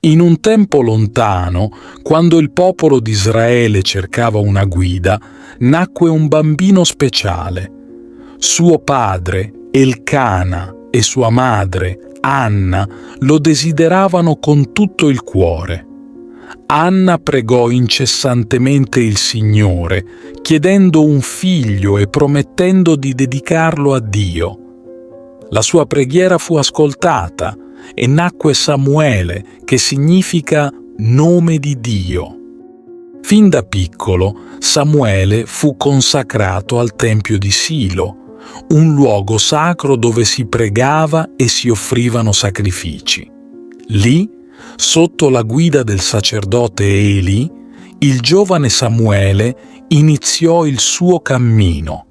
In un tempo lontano, quando il popolo di Israele cercava una guida, nacque un bambino speciale. Suo padre, Elcana, e sua madre, Anna, lo desideravano con tutto il cuore. Anna pregò incessantemente il Signore, chiedendo un figlio e promettendo di dedicarlo a Dio. La sua preghiera fu ascoltata e nacque Samuele, che significa nome di Dio. Fin da piccolo, Samuele fu consacrato al Tempio di Silo, un luogo sacro dove si pregava e si offrivano sacrifici. Lì, sotto la guida del sacerdote Eli, il giovane Samuele iniziò il suo cammino.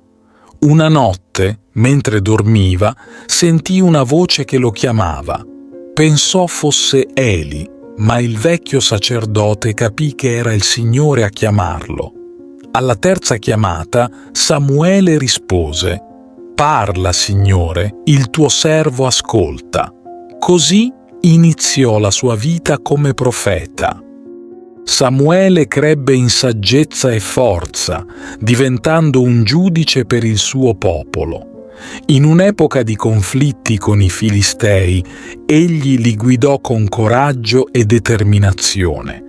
Una notte, mentre dormiva, sentì una voce che lo chiamava. Pensò fosse Eli, ma il vecchio sacerdote capì che era il Signore a chiamarlo. Alla terza chiamata, Samuele rispose: «Parla, Signore, il tuo servo ascolta». Così iniziò la sua vita come profeta. Samuele crebbe in saggezza e forza, diventando un giudice per il suo popolo. In un'epoca di conflitti con i Filistei, egli li guidò con coraggio e determinazione.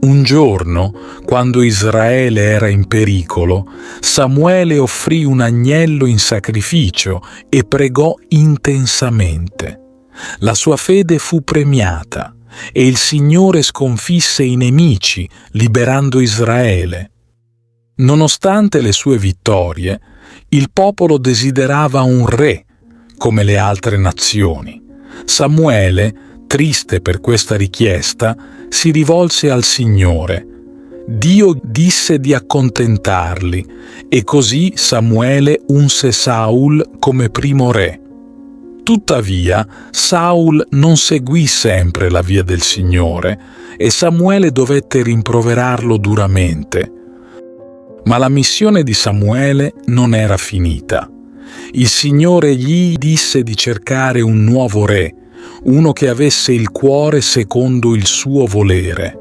Un giorno, quando Israele era in pericolo, Samuele offrì un agnello in sacrificio e pregò intensamente. La sua fede fu premiata e il Signore sconfisse i nemici, liberando Israele. Nonostante le sue vittorie, il popolo desiderava un re, come le altre nazioni. Samuele, triste per questa richiesta, si rivolse al Signore. Dio disse di accontentarli, e così Samuele unse Saul come primo re. Tuttavia, Saul non seguì sempre la via del Signore, e Samuele dovette rimproverarlo duramente. Ma la missione di Samuele non era finita. Il Signore gli disse di cercare un nuovo re, uno che avesse il cuore secondo il suo volere.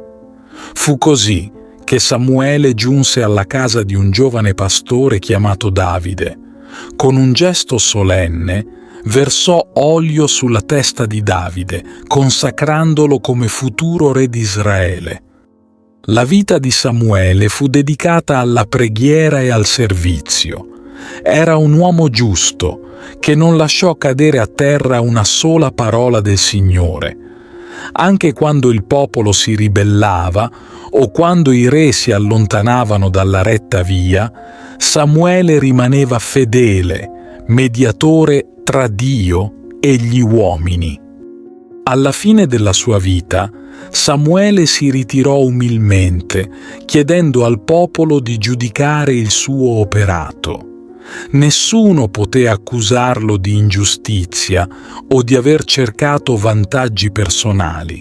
Fu così che Samuele giunse alla casa di un giovane pastore chiamato Davide. Con un gesto solenne, versò olio sulla testa di Davide, consacrandolo come futuro re di Israele. La vita di Samuele fu dedicata alla preghiera e al servizio. Era un uomo giusto, che non lasciò cadere a terra una sola parola del Signore. Anche quando il popolo si ribellava o quando i re si allontanavano dalla retta via, Samuele rimaneva fedele, mediatore tra Dio e gli uomini. Alla fine della sua vita, Samuele si ritirò umilmente, chiedendo al popolo di giudicare il suo operato. Nessuno poté accusarlo di ingiustizia o di aver cercato vantaggi personali.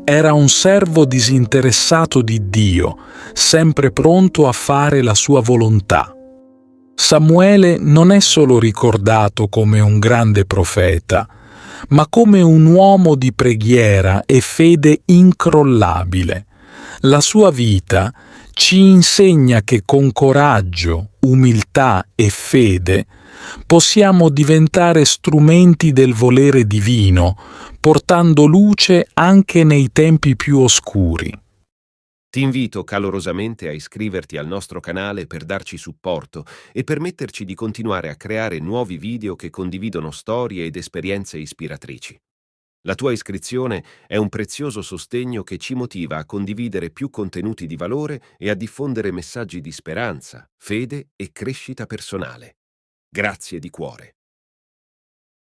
Era un servo disinteressato di Dio, sempre pronto a fare la sua volontà. Samuele non è solo ricordato come un grande profeta, ma come un uomo di preghiera e fede incrollabile. La sua vita ci insegna che con coraggio, umiltà e fede possiamo diventare strumenti del volere divino, portando luce anche nei tempi più oscuri. Ti invito calorosamente a iscriverti al nostro canale per darci supporto e permetterci di continuare a creare nuovi video che condividono storie ed esperienze ispiratrici. La tua iscrizione è un prezioso sostegno che ci motiva a condividere più contenuti di valore e a diffondere messaggi di speranza, fede e crescita personale. Grazie di cuore.